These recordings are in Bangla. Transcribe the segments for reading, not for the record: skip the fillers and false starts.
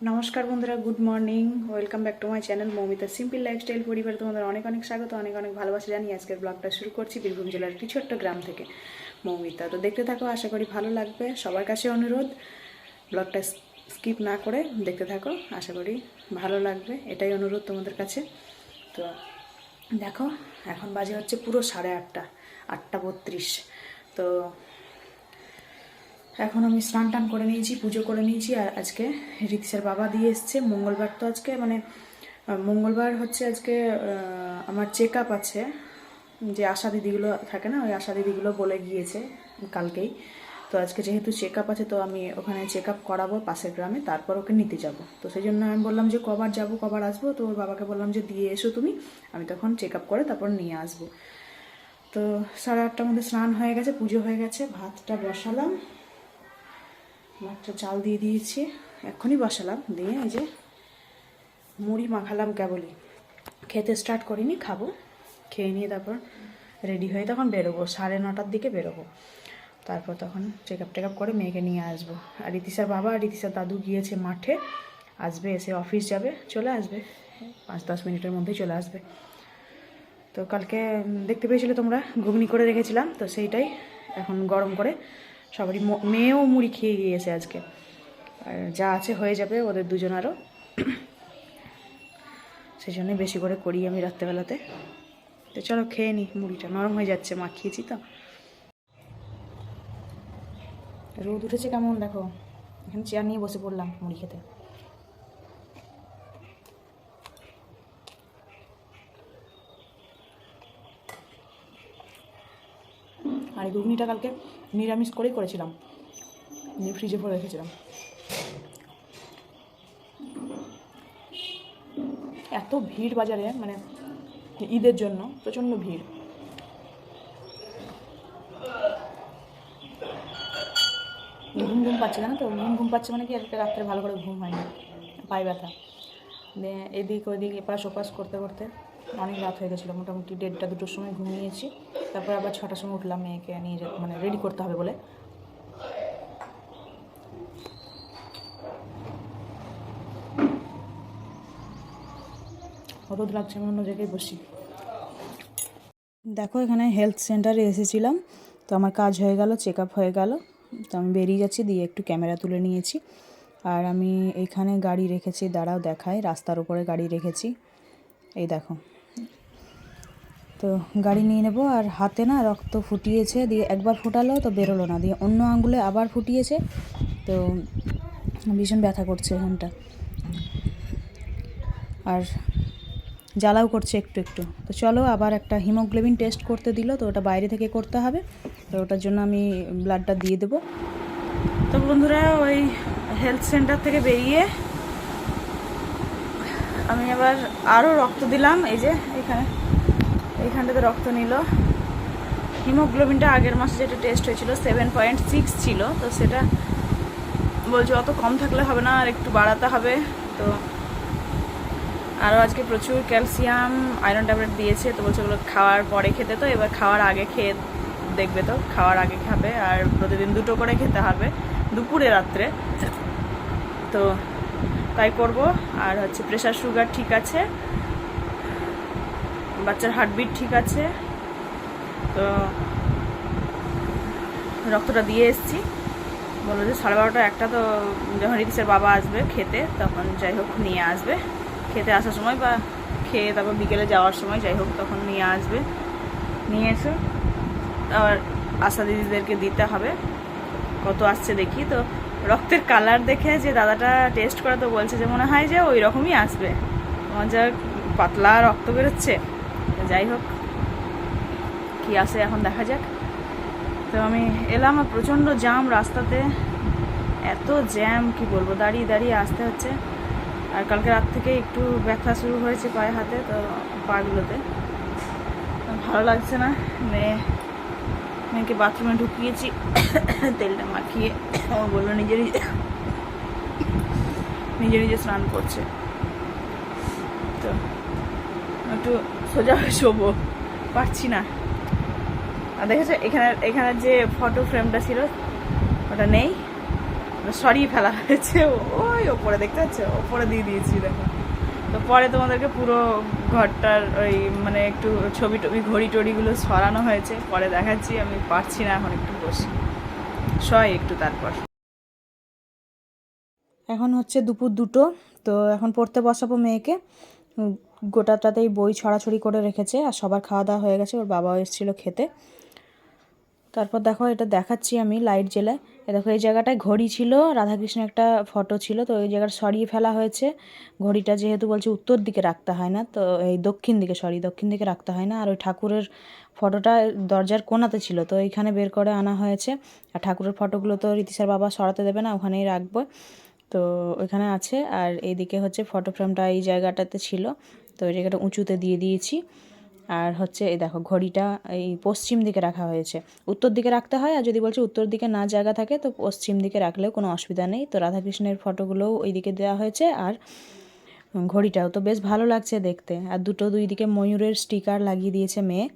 নমস্কার বন্ধুরা, good morning. Welcome back to my channel Moumita simple lifestyle পরিবারে তোমাদের অনেক অনেক স্বাগত, অনেক অনেক ভালোবাসা জানিয়ে আজকের ব্লগটা শুরু করছি বীরভূম জেলার একটি ছোট্ট গ্রাম থেকে। মৌমিতা তো দেখতে থাকো, আশা করি ভালো লাগবে। সবার কাছে অনুরোধ, ব্লগটা স্কিপ না করে দেখতে থাকো, আশা করি ভালো লাগবে, এটাই অনুরোধ তোমাদের কাছে। তো দেখো, এখন বাজে হচ্ছে পুরো 8:30, 8:32। তো এখন আমি স্নান টান করে নিয়েছি, পুজো করে নিয়েছি। আর আজকে ঋতিশার বাবা দিয়ে এসছে, মঙ্গলবার তো আজকে, মানে মঙ্গলবার হচ্ছে আজকে আমার চেক আপ আছে। যে আশা দিদিগুলো থাকে না, ওই আশা দিদিগুলো বলে গিয়েছে কালকেই। তো আজকে যেহেতু চেক আপ আছে, তো আমি ওখানে চেক আপ করাবো পাশের গ্রামে, তারপর ওকে নিতে যাব। তো সেই জন্য আমি বললাম যে কবার যাব, কবার আসবো। তো ওর বাবাকে বললাম যে দিয়ে এসো তুমি, আমি তখন চেক আপ করে তারপর নিয়ে আসবো। তো 8:30টার মধ্যে স্নান হয়ে গেছে, পুজো হয়ে গেছে, ভাতটা বসালাম, একটা চাল দিয়ে দিয়েছি, এক্ষুনি বসালাম। দিয়ে এই যে মুড়ি মাখালাম কেবলই, খেতে স্টার্ট করিনি, খাবো। খেয়ে নিয়ে তারপর রেডি হয়ে তখন বেরোবো, 9:30টার দিকে বেরোবো। তারপর তখন চেক আপ করে মেয়েকে নিয়ে আসবো। আর ঋতিশার বাবা আর ঋতিশার দাদু গিয়েছে মাঠে, আসবে, এসে অফিস যাবে, চলে আসবে 5-10 মিনিটের মধ্যেই চলে আসবে। তো কালকে দেখতে পেয়েছিলে তোমরা, ঘুগনি করে রেখেছিলাম, তো সেইটাই এখন গরম করে সবারই, মেয়েও মুড়ি খেয়ে গিয়েছে আজকে, আর যা আছে হয়ে যাবে ওদের দুজনারও। সেই জন্যই বেশি করে করি আমি রাত্রেবেলাতে। তো চলো খেয়ে নিই, মুড়িটা নরম হয়ে যাচ্ছে, মাখিয়েছি তো। রোদ উঠেছে কেমন দেখো, এখানে চেয়ার নিয়ে বসে পড়লাম মুড়ি খেতে। আর এই ঘুগনিটা কালকে নিরামিষ করেই করেছিলাম, ফ্রিজে ভরে রেখেছিলাম। এত ভিড় বাজারে, মানে ঈদের জন্য প্রচণ্ড ভিড়। ঘুম পাচ্ছে, জানো তো, ঘুম পাচ্ছে মানে কি, আজকে রাত্রে ভালো করে ঘুম হয়নি, পায়ে ব্যথা। দিয়ে এদিক ওইদিক এপাশ ওপাশ করতে করতে অনেক রাত হয়ে গেছিলো, মোটামুটি 1:30-2টোর সময় ঘুমিয়েছি। তারপর আবার 6টার সময় উঠলাম মেয়েকে নিয়ে মানে রেডি করতে হবে বলে। রোদ লাগছে, আমি অন্য জায়গায় বসি। দেখো, এখানে হেলথ সেন্টারে এসেছিলাম, তো আমার কাজ হয়ে গেল, চেক আপ হয়ে গেল। তো আমি বেরিয়ে যাচ্ছি, দিয়ে একটু ক্যামেরা তুলে নিয়েছি। আর আমি এইখানে গাড়ি রেখেছি, দাঁড়াও দেখাই, রাস্তার উপরে গাড়ি রেখেছি, এই দেখো। তো গাড়ি নিয়ে নেবো। আর হাতে না রক্ত ফুটিয়েছে, দিয়ে একবার ফোটালো তো বেরোলো না, দিয়ে অন্য আঙ্গুলে আবার ফুটিয়েছে, তো ভীষণ ব্যথা করছে এখানটা, আর জ্বালাও করছে একটু একটু। তো চলো, আবার একটা হিমোগ্লোবিন টেস্ট করতে দিল, তো ওটা বাইরে থেকে করতে হবে, তো ওটার জন্য আমি ব্লাডটা দিয়ে দেবো। তো বন্ধুরা, ওই হেলথ সেন্টার থেকে বেরিয়ে আমি আবার আরও রক্ত দিলাম। এই যে এইখানটাতে রক্ত নিল। হিমোগ্লোবিনটা আগের মাসে যেটা টেস্ট হয়েছিল 7.6 ছিল, তো সেটা বলছে অত কম থাকলে হবে না, আর একটু বাড়াতে হবে। তো আরও আজকে প্রচুর ক্যালসিয়াম আয়রন ট্যাবলেট দিয়েছে, তো বলছে ওগুলো খাওয়ার পরে খেতে। তো এবার খাওয়ার আগে খেয়ে দেখবে, তো খাওয়ার আগে খাবে, আর প্রতিদিন 2টো করে খেতে হবে, দুপুরে রাত্রে। তো তাই করব। আর হচ্ছে প্রেশার সুগার ঠিক আছে, বাচ্চার হার্টবিট ঠিক আছে। তো রক্তটা দিয়ে এসেছি, বললো যে 12:30 1টা, তো যখন ঋতিশের বাবা আসবে খেতে, তখন যাই হোক নিয়ে আসবে, খেতে আসার সময় বা খেয়ে তারপর বিকেলে যাওয়ার সময় যাই হোক তখন নিয়ে আসবে। নিয়ে এসে আবার আশা দিদিদেরকে দিতে হবে, কত আসছে দেখি। তো রক্তের কালার দেখে যে দাদাটা টেস্ট করে, তো বলছে যে মনে হয় যে ওই রকমই আসবে, আমার যা পাতলা রক্ত বেরোচ্ছে। যাই হোক, কি আসে এখন দেখা যাক। তো আমি এলাম, আর প্রচণ্ড জ্যাম রাস্তাতে, এত জ্যাম কি বলবো, দাঁড়িয়ে দাঁড়িয়ে আসতে হচ্ছে। আর কালকে রাত থেকে একটু ব্যথা শুরু হয়েছে পায়ে হাতে, তো পাগুলোতে ভালো লাগছে না। মেয়েকে বাথরুমে ঢুকিয়েছি, তেলটা মাখিয়ে, ও বললো নিজে নিজে স্নান করছে। তো একটু সোজা হয়ে শোবো, পারছি না। আর দেখেছো এখানে যে ফটো ফ্রেমটা ছিল ওটা নেই, সরিয়ে ফেলা হয়েছে, ওই ওপরে দেখতে পাচ্ছ, ওপরে দিয়ে দিয়েছি দেখো। তো পরে তোমাদেরকে পুরো ঘরটার ওই মানে একটু ছবি টবি ঘড়ি টড়িগুলো সরানো হয়েছে, পরে দেখাচ্ছি। আমি পারছি না এখন, একটু বসি সয় একটু। তারপর এখন হচ্ছে দুপুর 2টো, তো এখন পড়তে বসাবো মেয়েকে। গোটাটাতেই বই ছড়াছড়ি করে রেখেছে, আর সবার খাওয়া দাওয়া হয়ে গেছে, ওর বাবাও এসেছিলো খেতে। তারপর দেখো এটা দেখাচ্ছি আমি লাইট জেলে। দেখো এই জায়গাটায় ঘড়ি ছিল, রাধাকৃষ্ণের একটা ফটো ছিল, তো ওই জায়গাটা সরিয়ে ফেলা হয়েছে। ঘড়িটা যেহেতু বলছে উত্তর দিকে রাখতে হয় না, তো এই দক্ষিণ দিকে রাখতে হয় না। আর ওই ঠাকুরের ফটোটা দরজার কোণাতে ছিল, তো এইখানে বের করে আনা হয়েছে। আর ঠাকুরের ফটোগুলো তো রীতিশার বাবা সরাতে দেবে না, ওখানেই রাখবো, তো ওইখানে আছে। আর এইদিকে হচ্ছে ফটো ফ্রেমটা এই জায়গাটাতে ছিল, তো ওই জায়গাটা উঁচুতে দিয়ে দিয়েছি। আর হচ্ছে এই দেখো ঘড়িটা এই পশ্চিম দিকে রাখা হয়েছে, উত্তর দিকে রাখতে হয়। আর যদি বলছে উত্তর দিকে না জায়গা থাকে তো পশ্চিম দিকে রাখলেও কোনো অসুবিধা নেই। তো রাধাকৃষ্ণের ফটোগুলোও ওই দিকে দেওয়া হয়েছে, আর ঘড়িটাও তো বেশ ভালো লাগছে দেখতে। আর দুই দিকে ময়ূরের স্টিকার লাগিয়ে দিয়েছে মেয়ে।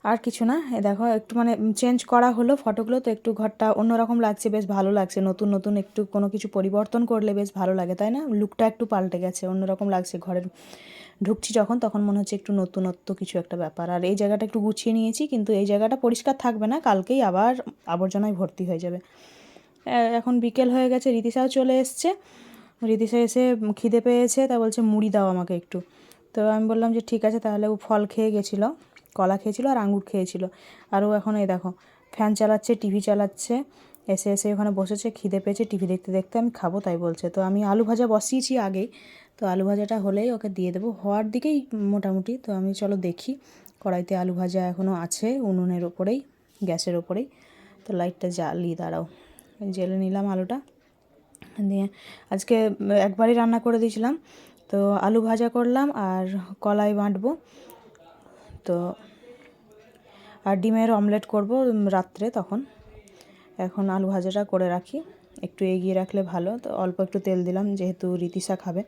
আর কিছু না, এ দেখো একটু মানে চেঞ্জ করা হলো ফটোগুলো, তো একটু ঘরটা অন্যরকম লাগছে, বেশ ভালো লাগছে। নতুন নতুন একটু কোনো কিছু পরিবর্তন করলে বেশ ভালো লাগে, তাই না? লুকটা একটু পাল্টে গেছে, অন্যরকম লাগছে। ঘরের ঢুকছি যখন, তখন মনে হচ্ছে একটু নতুনত্ব কিছু একটা ব্যাপার। আর এই জায়গাটা একটু গুছিয়ে নিয়েছি, কিন্তু এই জায়গাটা পরিষ্কার থাকবে না, কালকেই আবার আবর্জনায় ভর্তি হয়ে যাবে। এখন বিকেল হয়ে গেছে, রীতিশাও চলে এসছে। রীতিশা এসে খিদে পেয়েছে, তা বলছে মুড়ি দাও আমাকে একটু। তো আমি বললাম যে ঠিক আছে তাহলে। ও ফল খেয়ে গেছিলো, কলা খেয়েছিল আর আঙুর খেয়েছিল। আর ও এখন এই দেখো ফ্যান চালাচ্ছে, টিভি চালাচ্ছে, এসে এসে ওখানে বসেছে, খিদে পেয়েছে, টিভি দেখতে দেখতে আমি খাবো তাই বলছে। তো আমি আলু ভাজা বসিয়েছি আগেই, তো আলু ভাজাটা হলেই ওকে দিয়ে দেবো, হওয়ার দিকেই মোটামুটি। তো আমি চলো দেখি, কড়াইতে আলু ভাজা এখনও আছে উনুনের ওপরেই, গ্যাসের ওপরেই। তো লাইটটা জ্বালিয়ে দাঁড়াও, জেলে নিলাম আলুটা দিয়ে। আজকে একবারই রান্না করে দিয়েছিলাম, তো আলু ভাজা করলাম আর কলাই বাঁটবো, তো আর ডিমের অমলেট করব রাত্রে। তখন এখন আলু ভাজাটা করে রাখি, একটু এগিয়ে রাখলে ভালো। তো অল্প একটু তেল দিলাম, যেহেতু রীতিশা খাবে।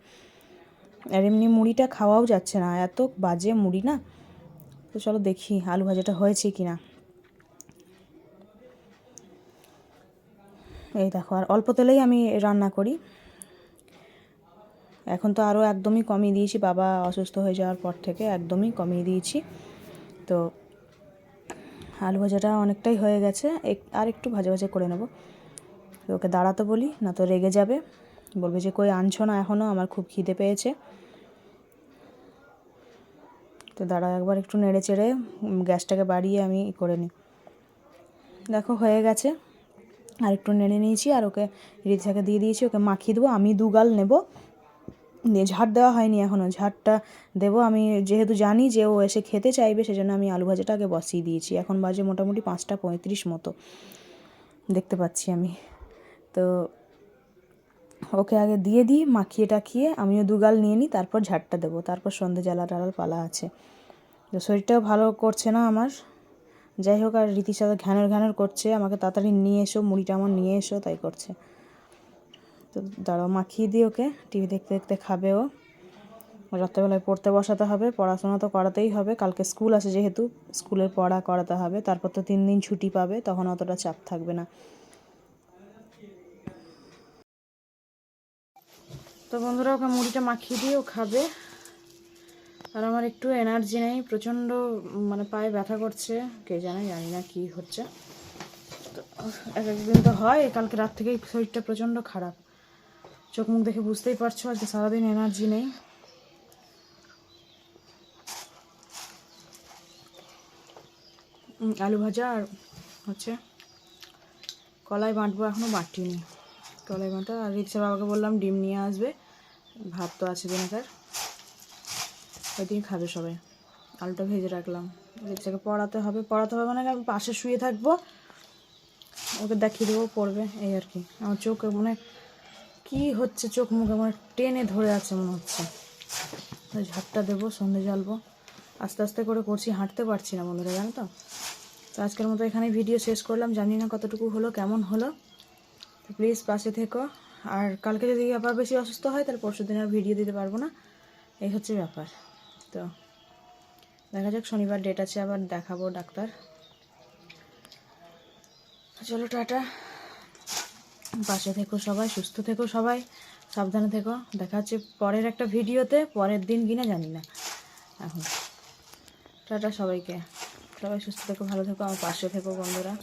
আর এমনি মুড়িটা খাওয়াও যাচ্ছে না, এত বাজে মুড়ি না। তো চলো দেখি আলু ভাজাটা হয়েছে কি না। এই দেখো, আর অল্প তেলেই আমি রান্না করি। এখন তো আরও একদমই কমিয়ে দিয়েছি, বাবা অসুস্থ হয়ে যাওয়ার পর থেকে একদমই কমিয়ে দিয়েছি। তো আলু ভাজাটা অনেকটাই হয়ে গেছে, আর একটু ভাজা ভাজা করে নেব। ওকে দাঁড়াতে বলি, না তো রেগে যাবে, বলবে যে কই আনছো না এখনও, আমার খুব খিদে পেয়েছে। তো দাঁড়াও, একবার একটু নেড়ে চেড়ে গ্যাসটাকে বাড়িয়ে আমি করে নিই। দেখো হয়ে গেছে, আর একটু নেড়ে নিয়েছি, আর ওকে রীতিশাকে দিয়ে দিয়েছি, ওকে মাখিয়ে দেবো। আমি 2 গাল নেব, দিয়ে ঝাড় দেওয়া হয়নি এখনও, ঝাড়টা দেবো আমি, যেহেতু জানি যে ও এসে খেতে চাইবে, সেজন্য আমি আলু ভাজাটা আগে বসিয়ে দিয়েছি। এখন বাজে মোটামুটি 5:35 মতো দেখতে পাচ্ছি আমি। তো ওকে আগে দিয়ে দিই, মাখিয়ে টাখিয়ে আমিও 2 গাল নিয়ে নিই, তারপর ঝাড়টা দেবো, তারপর সন্ধে জ্বালা টালার পালা আছে। তো শরীরটাও ভালো করছে না আমার, যাই হোক। আর রীতিশা ঘ্যানর ঘ্যানর করছে, আমাকে তাড়াতাড়ি নিয়ে এসো, মুড়িটা আমার নিয়ে এসো, তাই করছে। তো দাঁড়াও মাখিয়ে দিই ওকে, টিভি দেখতে দেখতে খাবে ও। রাত্রেবেলায় পড়তে বসাতে হবে, পড়াশোনা তো করাতেই হবে, কালকে স্কুল আছে যেহেতু, স্কুলের পড়া করাতে হবে। তারপর তো 3 দিন ছুটি পাবে, তখন অতটা চাপ থাকবে না। তো বন্ধুরা, ওকে মুড়িটা মাখিয়ে দিয়ে ও খাবে। আর আমার একটু এনার্জি নেই, প্রচণ্ড মানে পায়ে ব্যথা করছে, কে জানে, জানি না কী হচ্ছে। তো এক একদিন তো হয়, কালকে রাত থেকেই শরীরটা প্রচণ্ড খারাপ, চোখ মুখ দেখে বুঝতেই পারছো, আজকে সারাদিন এনার্জি নেই। আলু ভাজা আর হচ্ছে কলাই বাঁটবো, এখনও বাটিনি কলাই বাঁটা। আর রিক্সার বাবাকে বললাম ডিম নিয়ে আসবে, ভাত তো আছে দিনাকার, ওই দিন খাবে সবাই। আলুটা ভেজে রাখলাম, রিক্সাকে পড়াতে হবে মানে আমি পাশে শুয়ে থাকবো, ওকে দেখিয়ে দেবো, পড়বে, এই আর কি। আমার চোখে মানে কী হচ্ছে, চোখ মুখে মানে টেনে ধরে আছে মনে হচ্ছে। ঝাঁটটা দেবো, সন্ধে জ্বালবো, আস্তে আস্তে করে করছি, হাঁটতে পারছি না বন্ধুরা, জানো তো। তো আজকের মতো এখানে ভিডিও শেষ করলাম, জানি না কতটুকু হলো, কেমন হলো। তো প্লিজ পাশে থেকো। আর কালকে যদি আবার বেশি অসুস্থ হয়, তাহলে পরশু দিন আর ভিডিও দিতে পারবো না, এই হচ্ছে ব্যাপার। তো দেখা যাক, শনিবার ডেট আছে, আবার দেখাবো ডাক্তার। চলো টাটা। পাশে থেকো সবাই, সুস্থ থেকো সবাই, সাবধানে থেকো। দেখা হচ্ছে পরের একটা ভিডিওতে, পরের দিন কিনা জানি না এখন। টাটা সবাইকে, সবাই সুস্থ থেকো, ভালো থেকো, আমার পাশে থেকো বন্ধুরা।